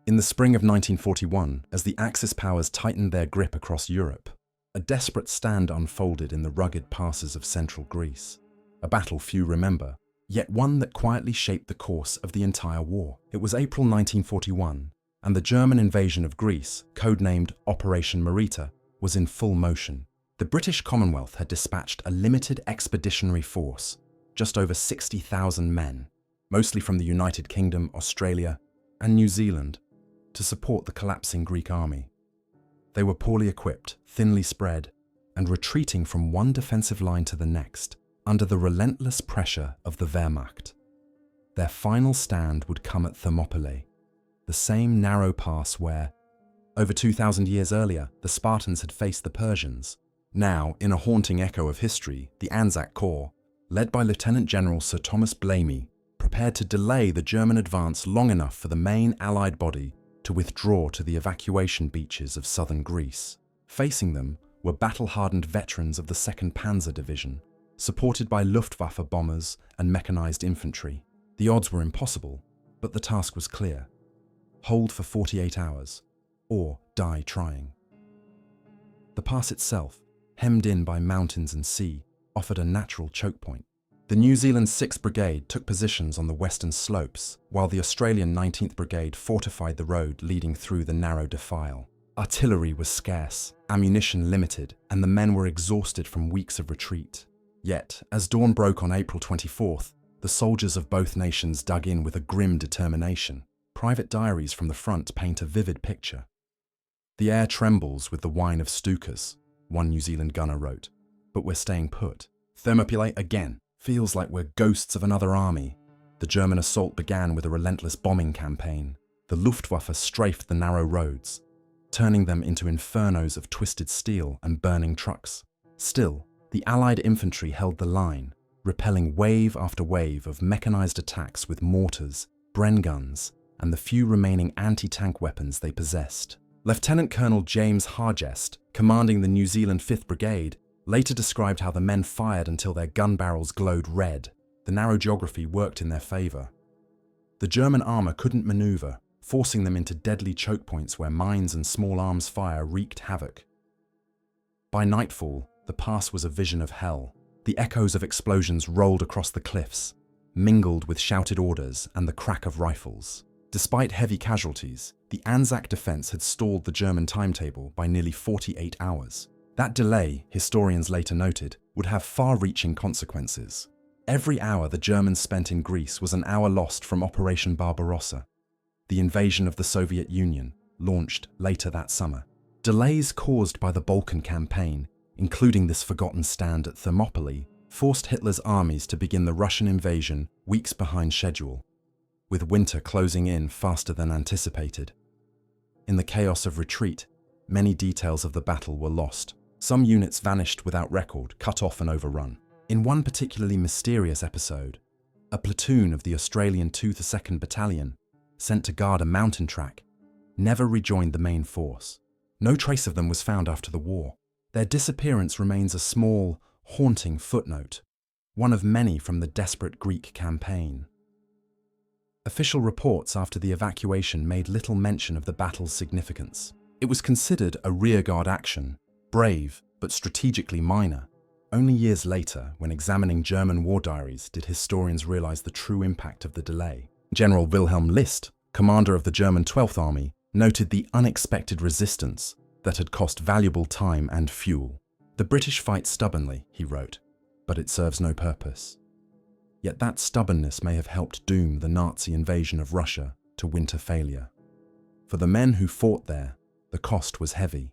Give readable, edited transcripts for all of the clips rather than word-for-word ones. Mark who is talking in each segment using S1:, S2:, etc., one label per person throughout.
S1: In the spring of 1941, as the Axis powers tightened their grip across Europe, a desperate stand unfolded in the rugged passes of central Greece. A battle few remember, yet one that quietly shaped the course of the entire war. It was April 1941, and the German invasion of Greece, codenamed Operation Marita, was in full motion. The British Commonwealth had dispatched a limited expeditionary force, just over 60,000 men, mostly from the United Kingdom, Australia, and New Zealand, to support the collapsing Greek army. They were poorly equipped, thinly spread, and retreating from one defensive line to the next, under the relentless pressure of the Wehrmacht. Their final stand would come at Thermopylae, the same narrow pass where, over 2,000 years earlier, the Spartans had faced the Persians. Now, in a haunting echo of history, the Anzac Corps, led by Lieutenant General Sir Thomas Blamey, prepared to delay the German advance long enough for the main Allied body to withdraw to the evacuation beaches of southern Greece. Facing them were battle-hardened veterans of the 2nd Panzer Division, supported by Luftwaffe bombers and mechanized infantry. The odds were impossible, but the task was clear. Hold for 48 hours, or die trying. The pass itself, hemmed in by mountains and sea, offered a natural choke point. The New Zealand 6th Brigade took positions on the western slopes, while the Australian 19th Brigade fortified the road leading through the narrow defile. Artillery was scarce, ammunition limited, and the men were exhausted from weeks of retreat. Yet, as dawn broke on April 24th, the soldiers of both nations dug in with a grim determination. Private diaries from the front paint a vivid picture. "The air trembles with the whine of Stukas," one New Zealand gunner wrote, "but we're staying put. Thermopylae again. Feels like we're ghosts of another army." The German assault began with a relentless bombing campaign. The Luftwaffe strafed the narrow roads, turning them into infernos of twisted steel and burning trucks. Still, the Allied infantry held the line, repelling wave after wave of mechanized attacks with mortars, Bren guns, and the few remaining anti-tank weapons they possessed. Lieutenant Colonel James Hargest, commanding the New Zealand 5th Brigade, later described how the men fired until their gun barrels glowed red. The narrow geography worked in their favor. The German armor couldn't maneuver, forcing them into deadly choke points where mines and small arms fire wreaked havoc. By nightfall, the pass was a vision of hell. The echoes of explosions rolled across the cliffs, mingled with shouted orders and the crack of rifles. Despite heavy casualties, the Anzac defense had stalled the German timetable by nearly 48 hours. That delay, historians later noted, would have far-reaching consequences. Every hour the Germans spent in Greece was an hour lost from Operation Barbarossa, the invasion of the Soviet Union, launched later that summer. Delays caused by the Balkan campaign, including this forgotten stand at Thermopylae, forced Hitler's armies to begin the Russian invasion weeks behind schedule, with winter closing in faster than anticipated. In the chaos of retreat, many details of the battle were lost. Some units vanished without record, cut off and overrun. In one particularly mysterious episode, a platoon of the Australian 2nd Battalion, sent to guard a mountain track, never rejoined the main force. No trace of them was found after the war. Their disappearance remains a small, haunting footnote, one of many from the desperate Greek campaign. Official reports after the evacuation made little mention of the battle's significance. It was considered a rearguard action, brave but strategically minor. Only years later, when examining German war diaries, did historians realize the true impact of the delay. General Wilhelm List, commander of the German 12th Army, noted the unexpected resistance that had cost valuable time and fuel. "The British fight stubbornly," he wrote, "but it serves no purpose." Yet that stubbornness may have helped doom the Nazi invasion of Russia to winter failure. For the men who fought there, the cost was heavy.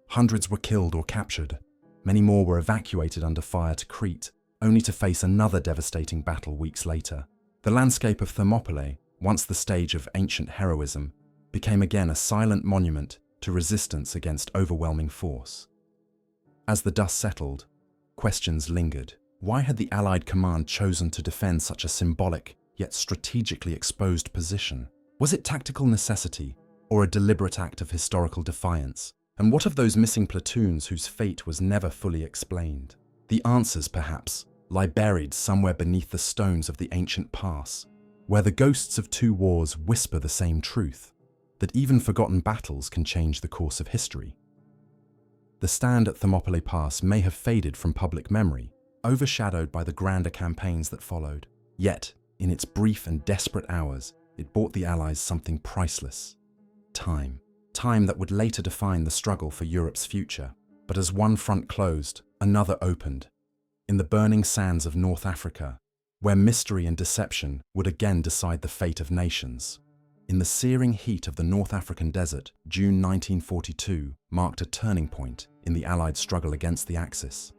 S1: Hundreds were killed or captured. Many more were evacuated under fire to Crete, only to face another devastating battle weeks later. The landscape of Thermopylae, once the stage of ancient heroism, became again a silent monument to resistance against overwhelming force. As the dust settled, questions lingered. Why had the Allied command chosen to defend such a symbolic, yet strategically exposed position? Was it tactical necessity, or a deliberate act of historical defiance? And what of those missing platoons whose fate was never fully explained? The answers, perhaps, lie buried somewhere beneath the stones of the ancient pass, where the ghosts of two wars whisper the same truth. that even forgotten battles can change the course of history. The stand at Thermopylae Pass may have faded from public memory, overshadowed by the grander campaigns that followed. Yet, in its brief and desperate hours, it bought the Allies something priceless: time. Time that would later define the struggle for Europe's future. But as one front closed, another opened. In the burning sands of North Africa, where mystery and deception would again decide the fate of nations. In the searing heat of the North African desert, June 1942 marked a turning point in the Allied struggle against the Axis,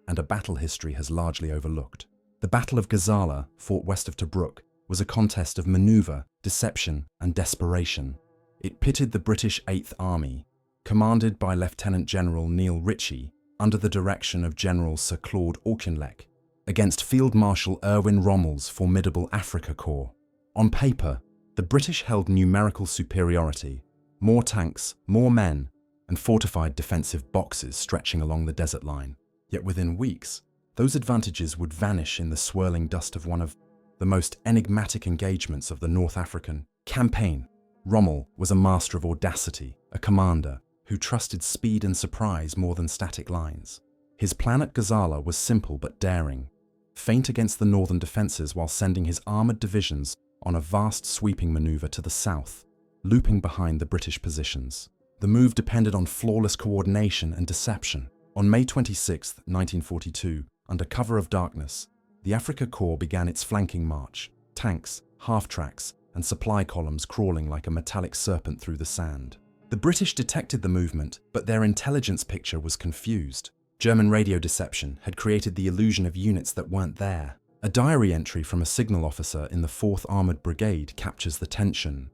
S1: and a battle history has largely overlooked. The Battle of Gazala, fought west of Tobruk, was a contest of maneuver, deception, and desperation. It pitted the British 8th Army, commanded by Lieutenant General Neil Ritchie, under the direction of General Sir Claude Auchinleck, against Field Marshal Erwin Rommel's formidable Afrika Korps. On paper, the British held numerical superiority: more tanks, more men, and fortified defensive boxes stretching along the desert line. Yet within weeks, those advantages would vanish in the swirling dust of one of the most enigmatic engagements of the North African campaign. Rommel was a master of audacity, a commander who trusted speed and surprise more than static lines. His plan at Gazala was simple but daring: feint against the northern defences while sending his armoured divisions on a vast sweeping manoeuvre to the south, looping behind the British positions. The move depended on flawless coordination and deception. On May 26, 1942, under cover of darkness, the Afrika Korps began its flanking march, tanks, half-tracks, and supply columns crawling like a metallic serpent through the sand. The British detected the movement, but their intelligence picture was confused. German radio deception had created the illusion of units that weren't there. A diary entry from a signal officer in the 4th Armoured Brigade captures the tension.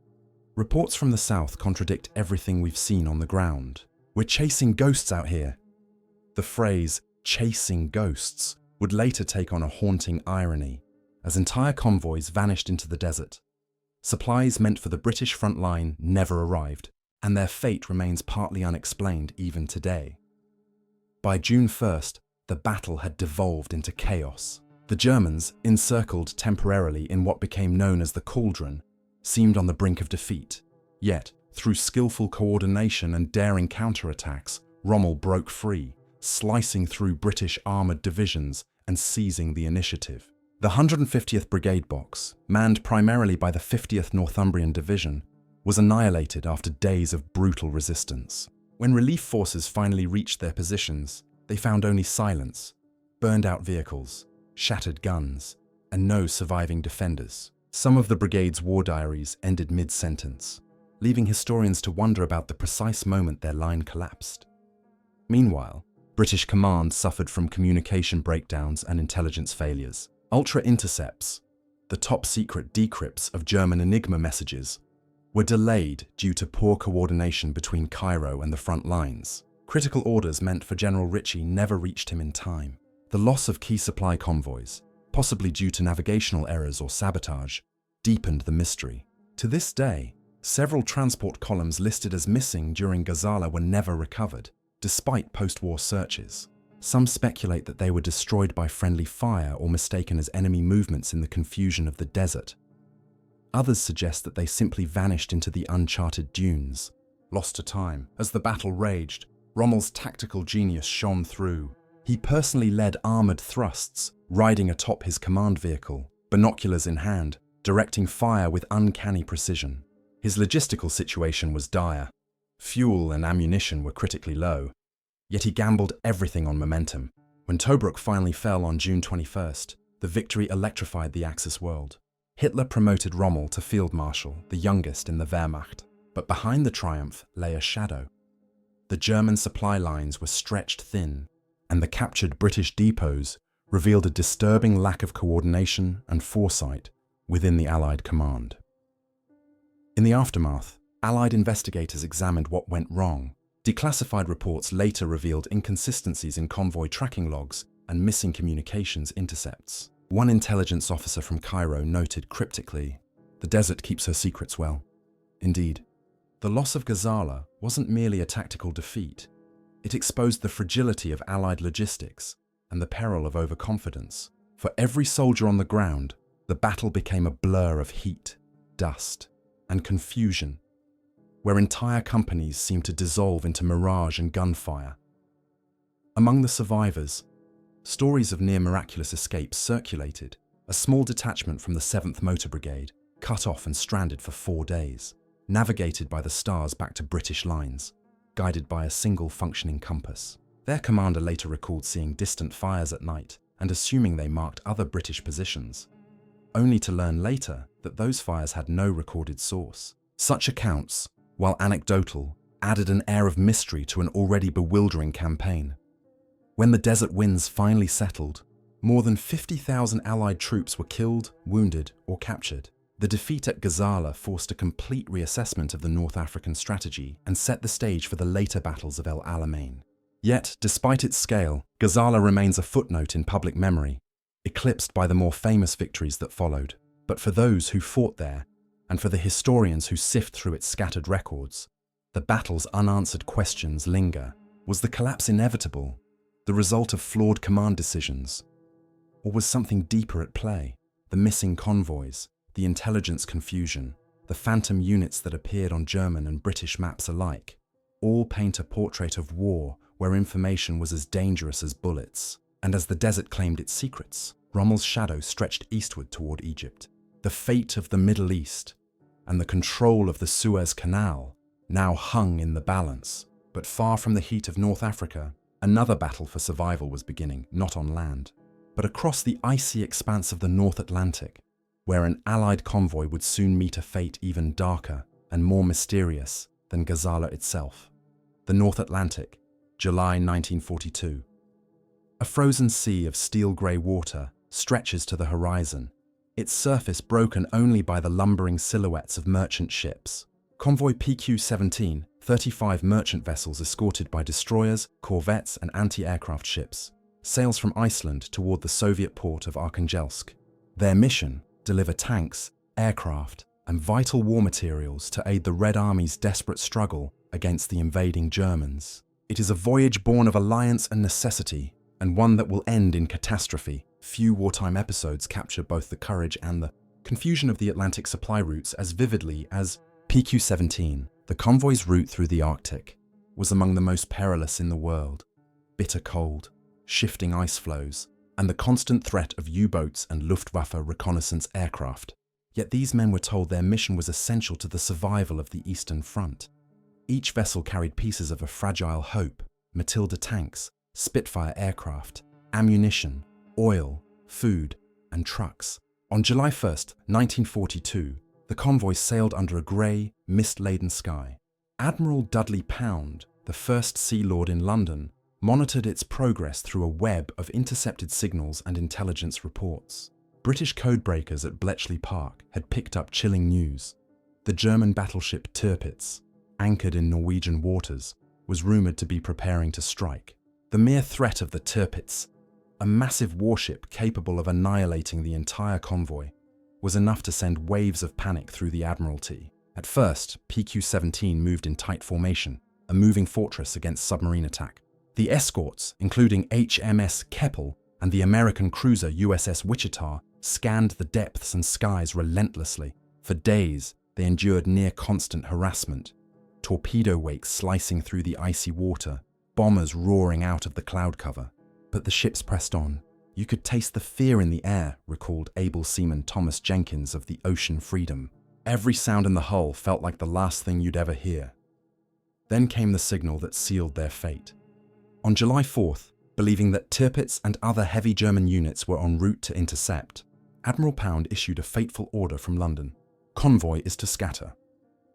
S1: Reports from the south contradict everything we've seen on the ground. "We're chasing ghosts out here." The phrase, "chasing ghosts," would later take on a haunting irony, as entire convoys vanished into the desert. Supplies meant for the British front line never arrived, and their fate remains partly unexplained even today. By June 1st, the battle had devolved into chaos. The Germans, encircled temporarily in what became known as the Cauldron, seemed on the brink of defeat. Yet, through skillful coordination and daring counterattacks, Rommel broke free, slicing through British armoured divisions and seizing the initiative. The 150th Brigade Box, manned primarily by the 50th Northumbrian Division, was annihilated after days of brutal resistance. When relief forces finally reached their positions, they found only silence, burned-out vehicles, shattered guns, and no surviving defenders. Some of the brigade's war diaries ended mid-sentence, leaving historians to wonder about the precise moment their line collapsed. Meanwhile, British command suffered from communication breakdowns and intelligence failures. Ultra-intercepts, the top-secret decrypts of German Enigma messages, were delayed due to poor coordination between Cairo and the front lines. Critical orders meant for General Ritchie never reached him in time. The loss of key supply convoys, possibly due to navigational errors or sabotage, deepened the mystery. To this day, several transport columns listed as missing during Gazala were never recovered, despite post-war searches. Some speculate that they were destroyed by friendly fire or mistaken as enemy movements in the confusion of the desert. Others suggest that they simply vanished into the uncharted dunes. Lost to time. As the battle raged, Rommel's tactical genius shone through. He personally led armoured thrusts, riding atop his command vehicle, binoculars in hand, directing fire with uncanny precision. His logistical situation was dire. Fuel and ammunition were critically low. Yet he gambled everything on momentum. When Tobruk finally fell on June 21st, the victory electrified the Axis world. Hitler promoted Rommel to Field Marshal, the youngest in the Wehrmacht. But behind the triumph lay a shadow. The German supply lines were stretched thin, and the captured British depots revealed a disturbing lack of coordination and foresight within the Allied command. In the aftermath, Allied investigators examined what went wrong. Declassified reports later revealed inconsistencies in convoy tracking logs and missing communications intercepts. One intelligence officer from Cairo noted cryptically, "The desert keeps her secrets well." Indeed, the loss of Gazala wasn't merely a tactical defeat. It exposed the fragility of Allied logistics and the peril of overconfidence. For every soldier on the ground, the battle became a blur of heat, dust, and confusion. where entire companies seemed to dissolve into mirage and gunfire. Among the survivors, stories of near-miraculous escapes circulated. A small detachment from the 7th Motor Brigade, cut off and stranded for 4 days, navigated by the stars back to British lines, guided by a single functioning compass. Their commander later recalled seeing distant fires at night and assuming they marked other British positions, only to learn later that those fires had no recorded source. Such accounts, while anecdotal, added an air of mystery to an already bewildering campaign. When the desert winds finally settled, more than 50,000 Allied troops were killed, wounded, or captured. The defeat at Gazala forced a complete reassessment of the North African strategy and set the stage for the later battles of El Alamein. Yet, despite its scale, Gazala remains a footnote in public memory, eclipsed by the more famous victories that followed. But for those who fought there, and for the historians who sift through its scattered records, the battle's unanswered questions linger. Was the collapse inevitable, the result of flawed command decisions? Or was something deeper at play? The missing convoys, the intelligence confusion, the phantom units that appeared on German and British maps alike, all paint a portrait of war where information was as dangerous as bullets. And as the desert claimed its secrets, Rommel's shadow stretched eastward toward Egypt. The fate of the Middle East and the control of the Suez Canal now hung in the balance. But far from the heat of North Africa, another battle for survival was beginning, not on land, but across the icy expanse of the North Atlantic, where an Allied convoy would soon meet a fate even darker and more mysterious than Gazala itself. The North Atlantic, July 1942. A frozen sea of steel-grey water stretches to the horizon, its surface broken only by the lumbering silhouettes of merchant ships. Convoy PQ-17, 35 merchant vessels escorted by destroyers, corvettes and anti-aircraft ships, sails from Iceland toward the Soviet port of Arkhangelsk. Their mission: deliver tanks, aircraft, and vital war materials to aid the Red Army's desperate struggle against the invading Germans. It is a voyage born of alliance and necessity, and one that will end in catastrophe. Few wartime episodes capture both the courage and the confusion of the Atlantic supply routes as vividly as PQ-17. The convoy's route through the Arctic was among the most perilous in the world. Bitter cold, shifting ice floes, and the constant threat of U-boats and Luftwaffe reconnaissance aircraft. Yet these men were told their mission was essential to the survival of the Eastern Front. Each vessel carried pieces of a fragile hope: Matilda tanks, Spitfire aircraft, ammunition, oil, food, and trucks. On July 1st, 1942, the convoy sailed under a grey, mist-laden sky. Admiral Dudley Pound, the first Sea Lord in London, monitored its progress through a web of intercepted signals and intelligence reports. British codebreakers at Bletchley Park had picked up chilling news. The German battleship Tirpitz, anchored in Norwegian waters, was rumoured to be preparing to strike. The mere threat of the Tirpitz, a massive warship capable of annihilating the entire convoy, was enough to send waves of panic through the Admiralty. At first, PQ-17 moved in tight formation, a moving fortress against submarine attack. The escorts, including HMS Keppel and the American cruiser USS Wichita, scanned the depths and skies relentlessly. For days, they endured near-constant harassment, torpedo wakes slicing through the icy water, bombers roaring out of the cloud cover. But the ships pressed on. You could taste the fear in the air, recalled able seaman Thomas Jenkins of the Ocean Freedom. Every sound in the hull felt like the last thing you'd ever hear. Then came the signal that sealed their fate. On July 4th, believing that Tirpitz and other heavy German units were en route to intercept, Admiral Pound issued a fateful order from London: convoy is to scatter.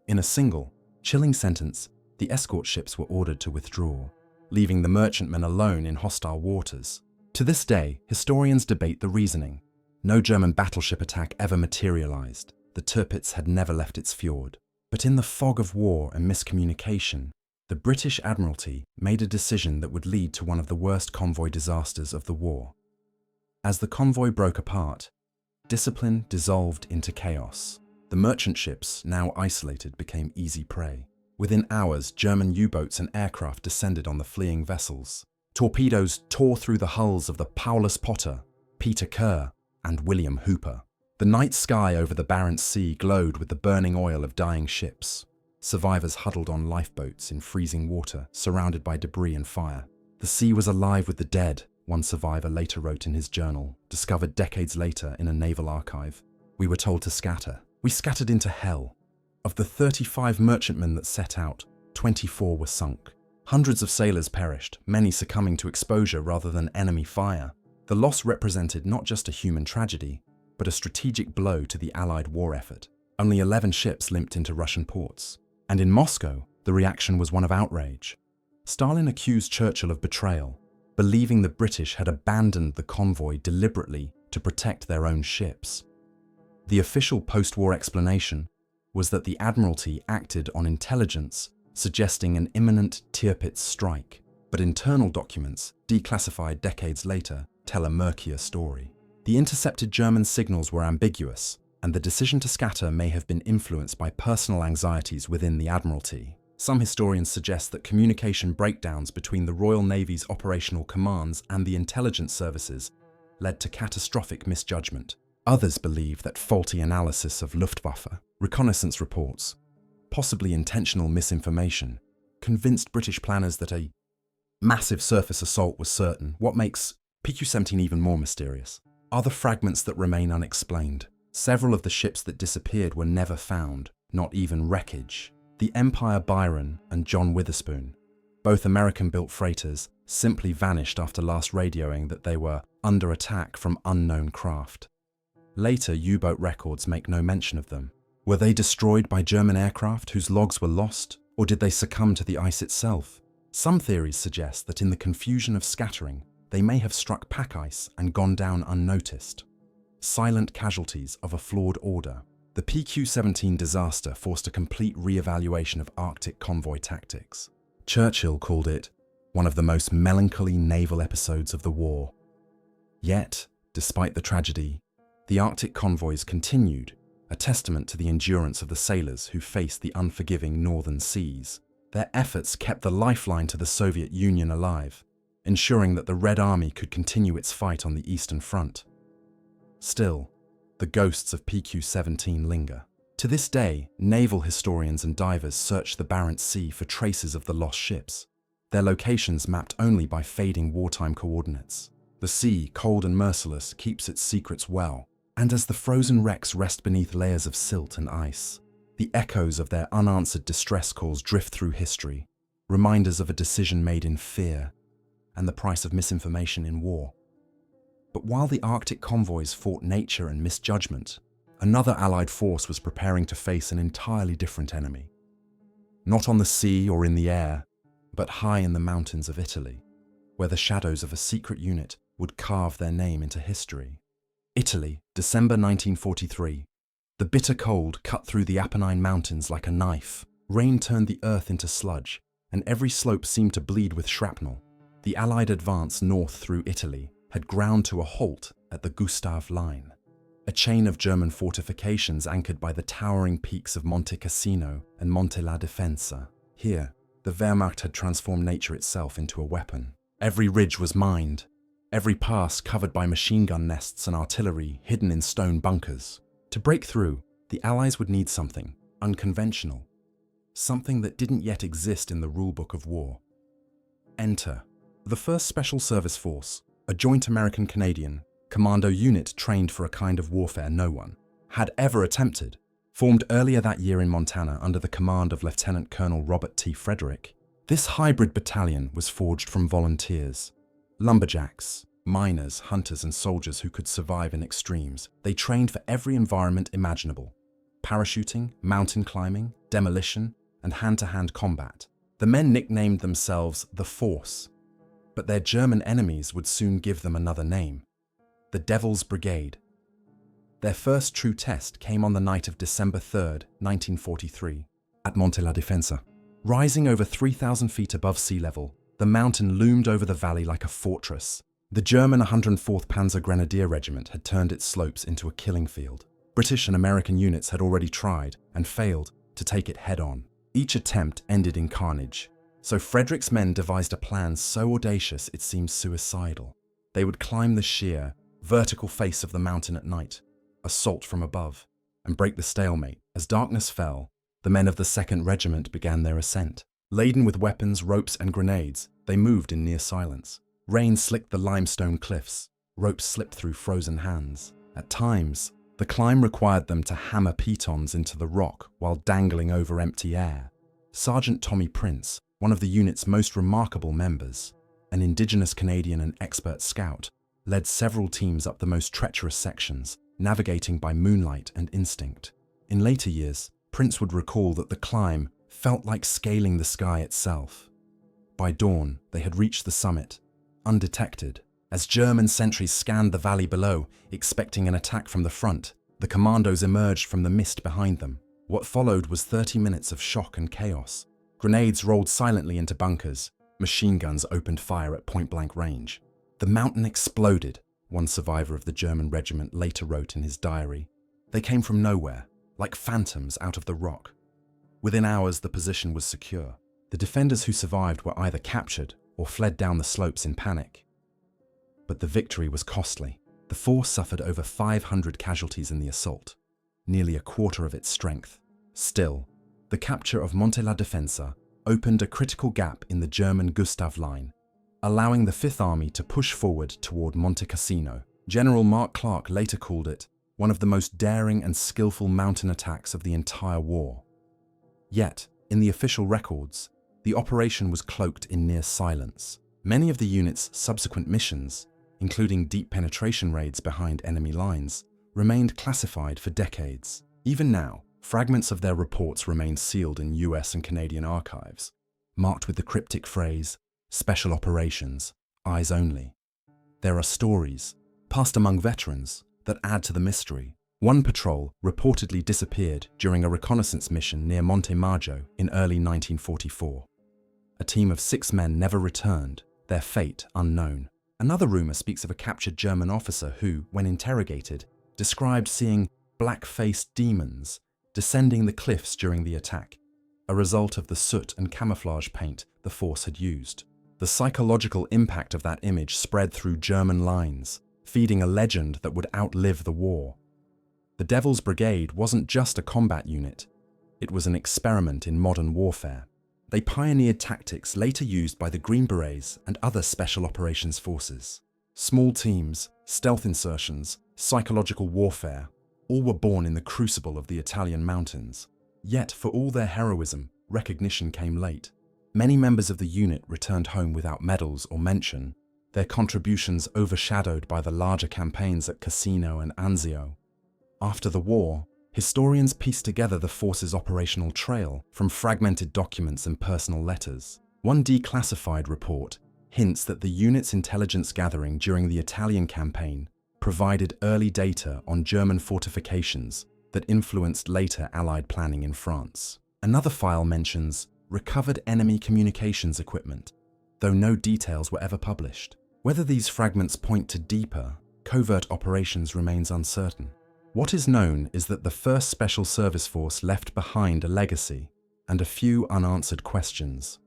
S1: In a single, chilling sentence, the escort ships were ordered to withdraw, leaving the merchantmen alone in hostile waters. To this day, historians debate the reasoning. No German battleship attack ever materialized. The Tirpitz had never left its fjord. But in the fog of war and miscommunication, the British Admiralty made a decision that would lead to one of the worst convoy disasters of the war. As the convoy broke apart, discipline dissolved into chaos. The merchant ships, now isolated, became easy prey. Within hours, German U-boats and aircraft descended on the fleeing vessels. Torpedoes tore through the hulls of the Paulus Potter, Peter Kerr, and William Hooper. The night sky over the Barents Sea glowed with the burning oil of dying ships. Survivors huddled on lifeboats in freezing water, surrounded by debris and fire. The sea was alive with the dead, one survivor later wrote in his journal, discovered decades later in a naval archive. We were told to scatter. We scattered into hell. Of the 35 merchantmen that set out, 24 were sunk. Hundreds of sailors perished, many succumbing to exposure rather than enemy fire. The loss represented not just a human tragedy, but a strategic blow to the Allied war effort. Only 11 ships limped into Russian ports. And in Moscow, the reaction was one of outrage. Stalin accused Churchill of betrayal, believing the British had abandoned the convoy deliberately to protect their own ships. The official post-war explanation was that the Admiralty acted on intelligence suggesting an imminent Tirpitz strike, but internal documents, declassified decades later, tell a murkier story. The intercepted German signals were ambiguous, and the decision to scatter may have been influenced by personal anxieties within the Admiralty. Some historians suggest that communication breakdowns between the Royal Navy's operational commands and the intelligence services led to catastrophic misjudgment. Others believe that faulty analysis of Luftwaffe, reconnaissance reports, possibly intentional misinformation, convinced British planners that a massive surface assault was certain. What makes PQ-17 even more mysterious are the fragments that remain unexplained. Several of the ships that disappeared were never found, not even wreckage. The Empire Byron and John Witherspoon, both American-built freighters, simply vanished after last radioing that they were under attack from unknown craft. Later U-boat records make no mention of them. Were they destroyed by German aircraft whose logs were lost, or did they succumb to the ice itself? Some theories suggest that in the confusion of scattering, they may have struck pack ice and gone down unnoticed. Silent casualties of a flawed order. The PQ-17 disaster forced a complete re-evaluation of Arctic convoy tactics. Churchill called it one of the most melancholy naval episodes of the war. Yet, despite the tragedy, the Arctic convoys continued, a testament to the endurance of the sailors who faced the unforgiving northern seas. Their efforts kept the lifeline to the Soviet Union alive, ensuring that the Red Army could continue its fight on the Eastern Front. Still, the ghosts of PQ-17 linger. To this day, naval historians and divers search the Barents Sea for traces of the lost ships, their locations mapped only by fading wartime coordinates. The sea, cold and merciless, keeps its secrets well, and as the frozen wrecks rest beneath layers of silt and ice, the echoes of their unanswered distress calls drift through history, reminders of a decision made in fear and the price of misinformation in war. But while the Arctic convoys fought nature and misjudgment, another Allied force was preparing to face an entirely different enemy. Not on the sea or in the air, but high in the mountains of Italy, where the shadows of a secret unit would carve their name into history. Italy, December 1943. The bitter cold cut through the Apennine Mountains like a knife. Rain turned the earth into sludge, and every slope seemed to bleed with shrapnel. The Allied advance north through Italy had ground to a halt at the Gustav Line, a chain of German fortifications anchored by the towering peaks of Monte Cassino and Monte la Difensa. Here, the Wehrmacht had transformed nature itself into a weapon. Every ridge was mined, every pass covered by machine gun nests and artillery hidden in stone bunkers. To break through, the Allies would need something unconventional, something that didn't yet exist in the rulebook of war. Enter the 1st Special Service Force, a joint American-Canadian commando unit trained for a kind of warfare no one had ever attempted. Formed earlier that year in Montana under the command of Lieutenant Colonel Robert T. Frederick, this hybrid battalion was forged from volunteers. Lumberjacks, miners, hunters, and soldiers who could survive in extremes. They trained for every environment imaginable: parachuting, mountain climbing, demolition, and hand-to-hand combat. The men nicknamed themselves the Force, but their German enemies would soon give them another name: the Devil's Brigade. Their first true test came on the night of December 3rd, 1943, at Monte la Difensa. Rising over 3,000 feet above sea level, the mountain loomed over the valley like a fortress. The German 104th Panzer Grenadier Regiment had turned its slopes into a killing field. British and American units had already tried, and failed, to take it head-on. Each attempt ended in carnage. So Frederick's men devised a plan so audacious it seemed suicidal. They would climb the sheer, vertical face of the mountain at night, assault from above, and break the stalemate. As darkness fell, The men of the 2nd Regiment began their ascent. Laden with weapons, ropes, and grenades, they moved in near silence. Rain slicked the limestone cliffs. Ropes slipped through frozen hands. At times, the climb required them to hammer pitons into the rock while dangling over empty air. Sergeant Tommy Prince, one of the unit's most remarkable members, an Indigenous Canadian and expert scout, led several teams up the most treacherous sections, navigating by moonlight and instinct. In later years, Prince would recall that the climb felt like scaling the sky itself. By dawn, they had reached the summit, undetected. As German sentries scanned the valley below, expecting an attack from the front, the commandos emerged from the mist behind them. What followed was 30 minutes of shock and chaos. Grenades rolled silently into bunkers. Machine guns opened fire at point-blank range. The mountain exploded, one survivor of the German regiment later wrote in his diary. They came from nowhere, like phantoms out of the rock. Within hours, the position was secure. The defenders who survived were either captured or fled down the slopes in panic. But the victory was costly. The force suffered over 500 casualties in the assault, nearly a quarter of its strength. Still, the capture of Monte la Defensa opened a critical gap in the German Gustav Line, allowing the Fifth Army to push forward toward Monte Cassino. General Mark Clark later called it one of the most daring and skillful mountain attacks of the entire war. Yet, in the official records, the operation was cloaked in near silence. Many of the unit's subsequent missions, including deep penetration raids behind enemy lines, remained classified for decades. Even now, fragments of their reports remain sealed in US and Canadian archives, marked with the cryptic phrase, "Special Operations, Eyes Only." There are stories, passed among veterans, that add to the mystery. One patrol reportedly disappeared during a reconnaissance mission near Monte Maggio in early 1944. A team of 6 men never returned, their fate unknown. Another rumor speaks of a captured German officer who, when interrogated, described seeing black-faced demons descending the cliffs during the attack, a result of the soot and camouflage paint the force had used. The psychological impact of that image spread through German lines, feeding a legend that would outlive the war. The Devil's Brigade wasn't just a combat unit, it was an experiment in modern warfare. They pioneered tactics later used by the Green Berets and other special operations forces. Small teams, stealth insertions, psychological warfare, all were born in the crucible of the Italian mountains. Yet, for all their heroism, recognition came late. Many members of the unit returned home without medals or mention, their contributions overshadowed by the larger campaigns at Cassino and Anzio. After the war, historians pieced together the force's operational trail from fragmented documents and personal letters. One declassified report hints that the unit's intelligence gathering during the Italian campaign provided early data on German fortifications that influenced later Allied planning in France. Another file mentions recovered enemy communications equipment, though no details were ever published. Whether these fragments point to deeper, covert operations remains uncertain. What is known is that the 1st Special Service Force left behind a legacy and a few unanswered questions.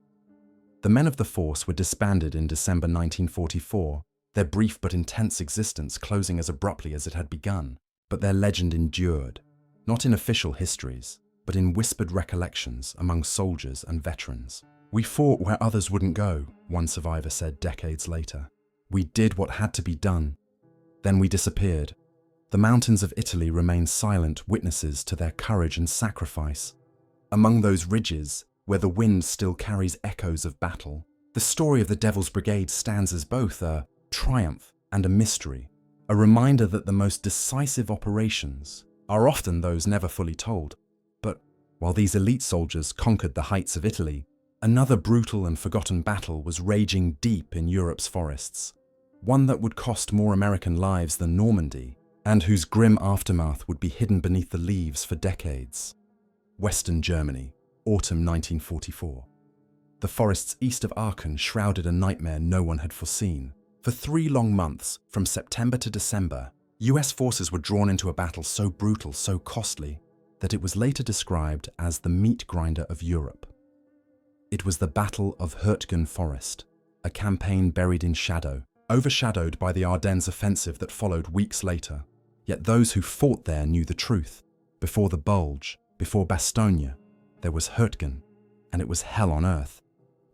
S1: The men of the force were disbanded in December 1944, their brief but intense existence closing as abruptly as it had begun. But their legend endured, not in official histories, but in whispered recollections among soldiers and veterans. "We fought where others wouldn't go," one survivor said decades later. "We did what had to be done. Then we disappeared." The mountains of Italy remain silent witnesses to their courage and sacrifice. Among those ridges, where the wind still carries echoes of battle, the story of the Devil's Brigade stands as both a triumph and a mystery, a reminder that the most decisive operations are often those never fully told. But while these elite soldiers conquered the heights of Italy, another brutal and forgotten battle was raging deep in Europe's forests, one that would cost more American lives than Normandy, and whose grim aftermath would be hidden beneath the leaves for decades. Western Germany, autumn 1944. The forests east of Aachen shrouded a nightmare no one had foreseen. For 3 long months, from September to December, US forces were drawn into a battle so brutal, so costly, that it was later described as the meat grinder of Europe. It was the Battle of Hürtgen Forest, a campaign buried in shadow, overshadowed by the Ardennes offensive that followed weeks later. Yet those who fought there knew the truth. Before the Bulge, before Bastogne, There was Hurtgen, and it was hell on earth.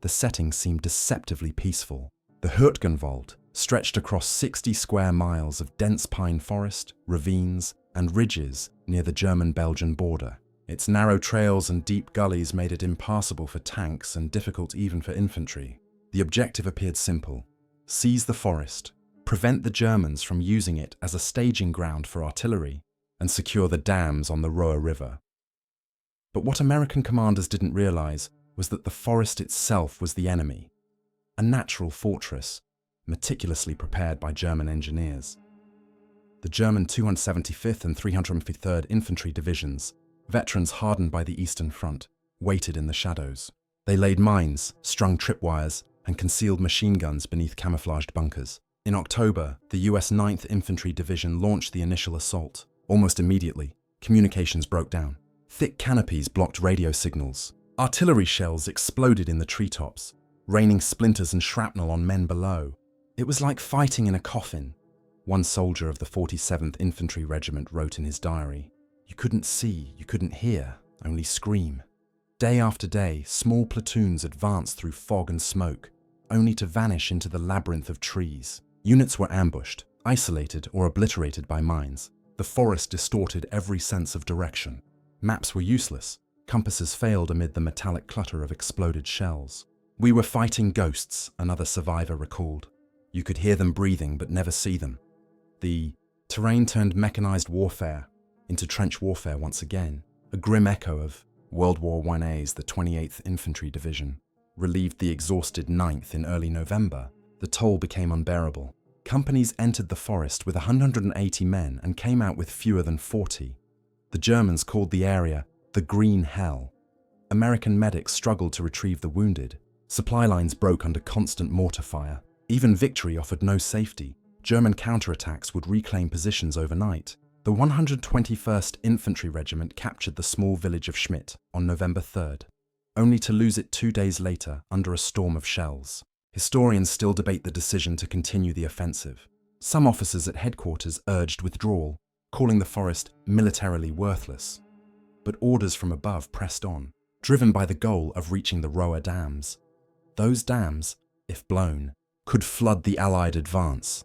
S1: The setting seemed deceptively peaceful. The Hurtgenwald stretched across 60 square miles of dense pine forest, ravines, and ridges near the German-Belgian border. Its narrow trails and deep gullies made it impassable for tanks and difficult even for infantry. The objective appeared simple: seize the forest, prevent the Germans from using it as a staging ground for artillery, and secure the dams on the Roer River. But what American commanders didn't realize was that the forest itself was the enemy, a natural fortress, meticulously prepared by German engineers. The German 275th and 353rd Infantry Divisions, veterans hardened by the Eastern Front, waited in the shadows. They laid mines, strung tripwires, and concealed machine guns beneath camouflaged bunkers. In October, the US 9th Infantry Division launched the initial assault. Almost immediately, communications broke down. Thick canopies blocked radio signals. Artillery shells exploded in the treetops, raining splinters and shrapnel on men below. It was like fighting in a coffin. One soldier of the 47th Infantry Regiment wrote in his diary, "You couldn't see, you couldn't hear, only scream." Day after day, small platoons advanced through fog and smoke, only to vanish into the labyrinth of trees. Units were ambushed, isolated, or obliterated by mines. The forest distorted every sense of direction. Maps were useless. Compasses failed amid the metallic clutter of exploded shells. "We were fighting ghosts," another survivor recalled. "You could hear them breathing but never see them." The terrain turned mechanized warfare into trench warfare once again, a grim echo of WWII's the 28th Infantry Division. Relieved the exhausted 9th in early November, the toll became unbearable. Companies entered the forest with 180 men and came out with fewer than 40. The Germans called the area the Green Hell. American medics struggled to retrieve the wounded. Supply lines broke under constant mortar fire. Even victory offered no safety. German counterattacks would reclaim positions overnight. The 121st Infantry Regiment captured the small village of Schmidt on November 3rd, only to lose it 2 days later under a storm of shells. Historians still debate the decision to continue the offensive. Some officers at headquarters urged withdrawal, calling the forest militarily worthless. But orders from above pressed on, driven by the goal of reaching the Roer dams. Those dams, if blown, could flood the Allied advance,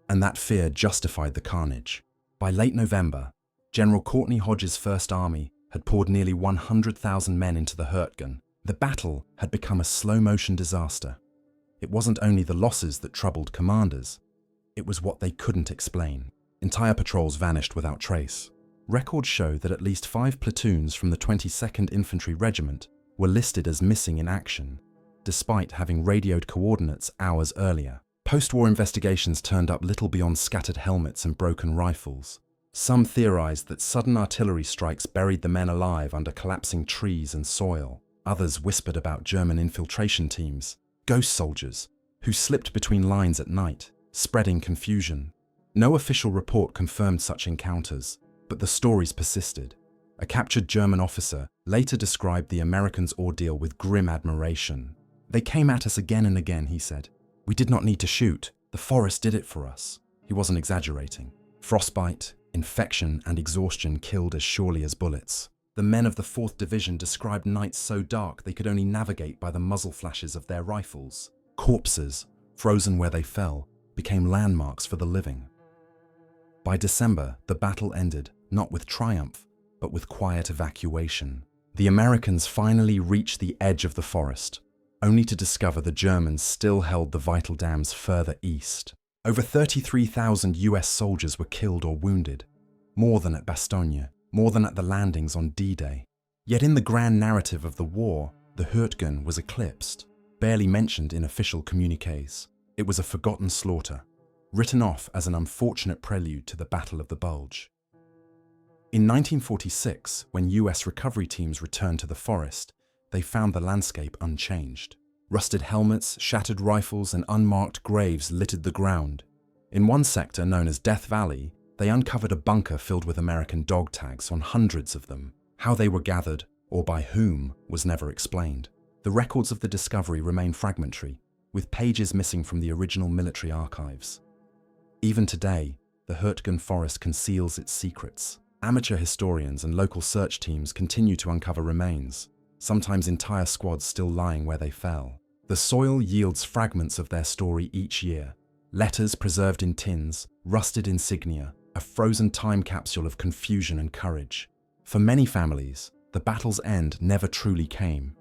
S1: and that fear justified the carnage. By late November, General Courtney Hodges' First Army had poured nearly 100,000 men into the Hurtgen. The battle had become a slow-motion disaster. It wasn't only the losses that troubled commanders, it was what they couldn't explain. Entire patrols vanished without trace. Records show that at least 5 platoons from the 22nd Infantry Regiment were listed as missing in action, despite having radioed coordinates hours earlier. Post-war investigations turned up little beyond scattered helmets and broken rifles. Some theorized that sudden artillery strikes buried the men alive under collapsing trees and soil. Others whispered about German infiltration teams, ghost soldiers, who slipped between lines at night, spreading confusion. No official report confirmed such encounters, but the stories persisted. A captured German officer later described the Americans' ordeal with grim admiration. "They came at us again and again," he said. "We did not need to shoot. The forest did it for us." He wasn't exaggerating. Frostbite, infection, and exhaustion killed as surely as bullets. The men of the 4th Division described nights so dark they could only navigate by the muzzle flashes of their rifles. Corpses, frozen where they fell, became landmarks for the living. By December, the battle ended, not with triumph, but with quiet evacuation. The Americans finally reached the edge of the forest, only to discover the Germans still held the vital dams further east. Over 33,000 US soldiers were killed or wounded, more than at Bastogne, more than at the landings on D-Day. Yet in the grand narrative of the war, the Hurtgen was eclipsed, barely mentioned in official communiques. It was a forgotten slaughter, written off as an unfortunate prelude to the Battle of the Bulge. In 1946, when US recovery teams returned to the forest, they found the landscape unchanged. Rusted helmets, shattered rifles, and unmarked graves littered the ground. In one sector known as Death Valley, they uncovered a bunker filled with American dog tags on hundreds of them. How they were gathered, or by whom, was never explained. The records of the discovery remain fragmentary, with pages missing from the original military archives. Even today, the Hurtgen forest conceals its secrets. Amateur historians and local search teams continue to uncover remains. sometimes entire squads still lying where they fell. The soil yields fragments of their story each year. Letters preserved in tins, rusted insignia, a frozen time capsule of confusion and courage. For many families, the battle's end never truly came.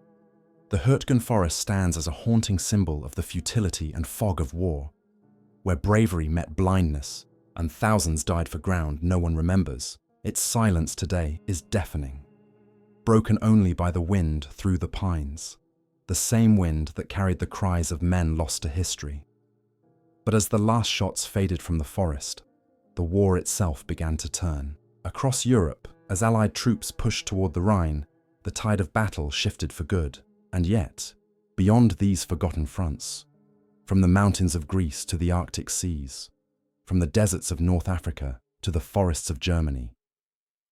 S1: The Hurtgen Forest stands as a haunting symbol of the futility and fog of war, where bravery met blindness and thousands died for ground no one remembers. Its silence today is deafening, broken only by the wind through the pines, the same wind that carried the cries of men lost to history. But as the last shots faded from the forest, the war itself began to turn. Across Europe, as Allied troops pushed toward the Rhine, the tide of battle shifted for good. And yet, beyond these forgotten fronts, from the mountains of Greece to the Arctic seas, from the deserts of North Africa to the forests of Germany,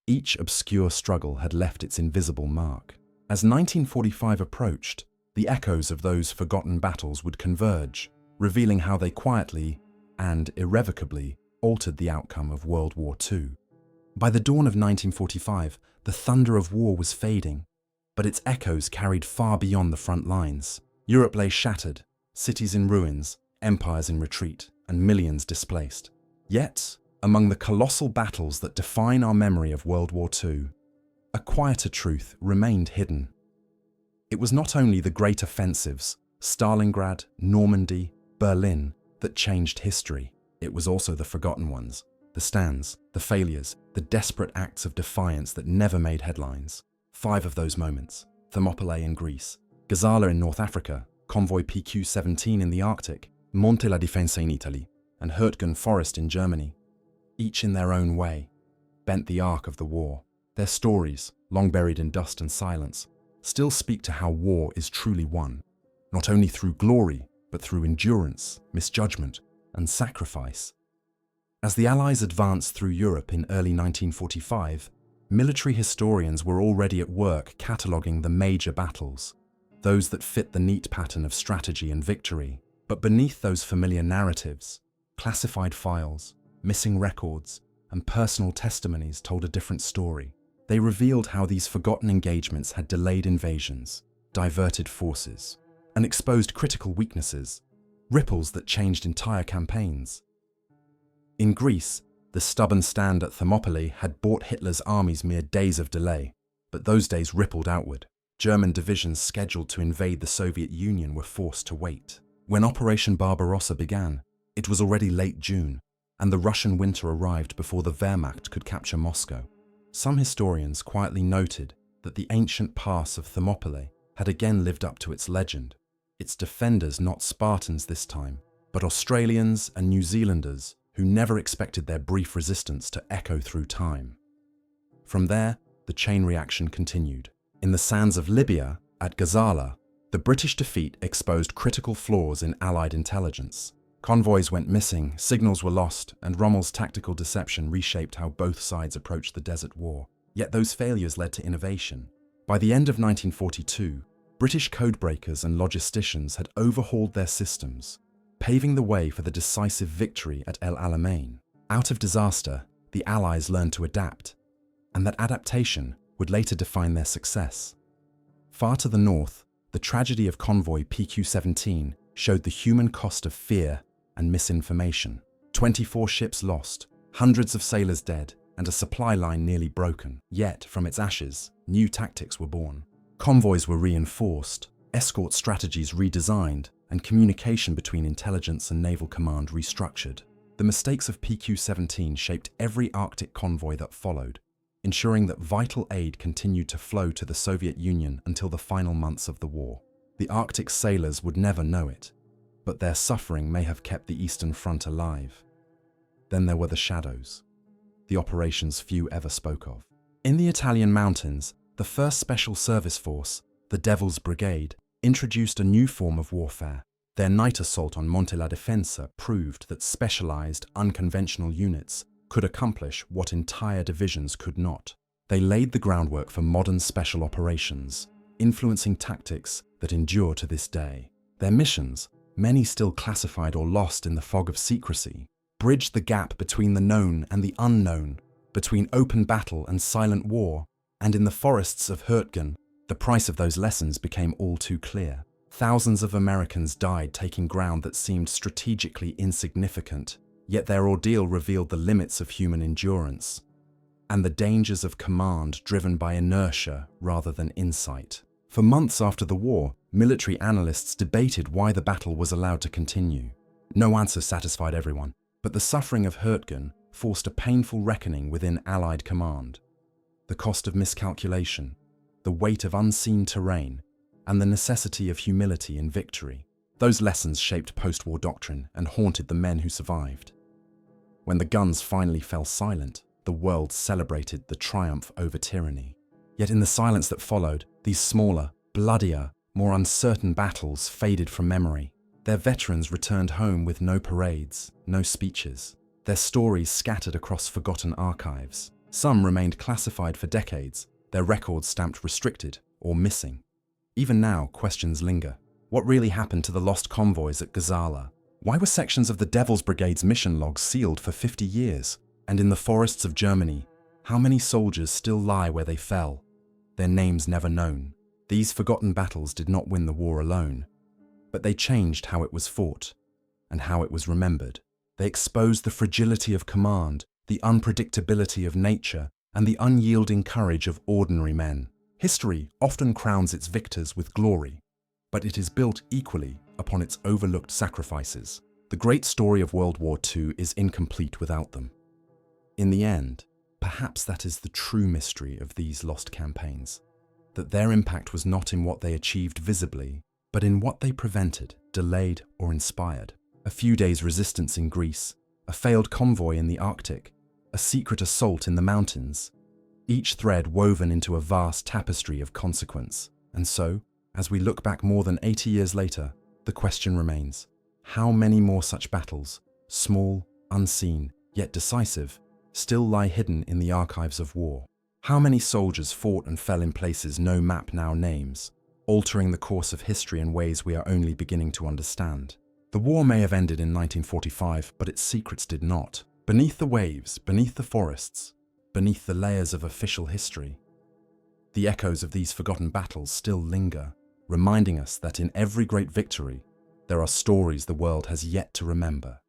S1: each obscure struggle had left its invisible mark. As 1945 approached, the echoes of those forgotten battles would converge, revealing how they quietly and irrevocably altered the outcome of World War II. By the dawn of 1945, the thunder of war was fading, but its echoes carried far beyond the front lines. Europe lay shattered, cities in ruins, empires in retreat, and millions displaced. Yet, among the colossal battles that define our memory of World War II, a quieter truth remained hidden. It was not only the great offensives, Stalingrad, Normandy, Berlin, that changed history. It was also the forgotten ones, the stands, the failures, the desperate acts of defiance that never made headlines. 5 of those moments: Thermopylae in Greece, Gazala in North Africa, Convoy PQ-17 in the Arctic, Monte la Difensa in Italy, and Hurtgen Forest in Germany, each in their own way, bent the arc of the war. Their stories, long buried in dust and silence, still speak to how war is truly won, not only through glory, but through endurance, misjudgment, and sacrifice. As the Allies advanced through Europe in early 1945, military historians were already at work cataloguing the major battles, those that fit the neat pattern of strategy and victory. But beneath those familiar narratives, classified files, missing records, and personal testimonies told a different story. They revealed how these forgotten engagements had delayed invasions, diverted forces, and exposed critical weaknesses, ripples that changed entire campaigns. In Greece, the stubborn stand at Thermopylae had bought Hitler's armies mere days of delay, but those days rippled outward. German divisions scheduled to invade the Soviet Union were forced to wait. When Operation Barbarossa began, it was already late June, and the Russian winter arrived before the Wehrmacht could capture Moscow. Some historians quietly noted that the ancient pass of Thermopylae had again lived up to its legend, its defenders not Spartans this time, but Australians and New Zealanders who never expected their brief resistance to echo through time. From there, the chain reaction continued. In the sands of Libya, at Gazala, the British defeat exposed critical flaws in Allied intelligence. Convoys went missing, signals were lost, and Rommel's tactical deception reshaped how both sides approached the Desert War. Yet those failures led to innovation. By the end of 1942, British codebreakers and logisticians had overhauled their systems, paving the way for the decisive victory at El Alamein. Out of disaster, the Allies learned to adapt, and that adaptation would later define their success. Far to the north, the tragedy of Convoy PQ-17 showed the human cost of fear and misinformation. 24 ships lost, hundreds of sailors dead, and a supply line nearly broken. Yet, from its ashes, new tactics were born. Convoys were reinforced, escort strategies redesigned, and communication between intelligence and naval command restructured. The mistakes of PQ-17 shaped every Arctic convoy that followed, ensuring that vital aid continued to flow to the Soviet Union until the final months of the war. The Arctic sailors would never know it, but their suffering may have kept the Eastern Front alive. Then there were the shadows, the operations few ever spoke of. In the Italian mountains, the 1st Special Service Force, the Devil's Brigade, introduced a new form of warfare. Their night assault on Monte la Difensa proved that specialized, unconventional units could accomplish what entire divisions could not. They laid the groundwork for modern special operations, influencing tactics that endure to this day. Their missions, many still classified or lost in the fog of secrecy, bridged the gap between the known and the unknown, between open battle and silent war, and in the forests of Hurtgen, The price of those lessons became all too clear. Thousands of Americans died taking ground that seemed strategically insignificant, yet their ordeal revealed the limits of human endurance and the dangers of command driven by inertia rather than insight. For months after the war, military analysts debated why the battle was allowed to continue. No answer satisfied everyone, but the suffering of Hurtgen forced a painful reckoning within Allied command. The cost of miscalculation, the weight of unseen terrain, and the necessity of humility in victory. Those lessons shaped post-war doctrine and haunted the men who survived. When the guns finally fell silent, the world celebrated the triumph over tyranny. Yet in the silence that followed, these smaller, bloodier, more uncertain battles faded from memory. Their veterans returned home with no parades, no speeches. Their stories scattered across forgotten archives. Some remained classified for decades, their records stamped restricted or missing. Even now, questions linger. What really happened to the lost convoys at Gazala? Why were sections of the Devil's Brigade's mission logs sealed for 50 years? And in the forests of Germany, how many soldiers still lie where they fell, their names never known? These forgotten battles did not win the war alone, but they changed how it was fought and how it was remembered. They exposed the fragility of command, the unpredictability of nature, and the unyielding courage of ordinary men. History often crowns its victors with glory, but it is built equally upon its overlooked sacrifices. The great story of World War II is incomplete without them. In the end, perhaps that is the true mystery of these lost campaigns, that their impact was not in what they achieved visibly, but in what they prevented, delayed, or inspired. A few days' resistance in Greece, a failed convoy in the Arctic, a secret assault in the mountains, each thread woven into a vast tapestry of consequence. And so, as we look back more than 80 years later, the question remains, how many more such battles, small, unseen, yet decisive, still lie hidden in the archives of war? How many soldiers fought and fell in places no map now names, altering the course of history in ways we are only beginning to understand? The war may have ended in 1945, but its secrets did not. Beneath the waves, beneath the forests, beneath the layers of official history, the echoes of these forgotten battles still linger, reminding us that in every great victory, there are stories the world has yet to remember.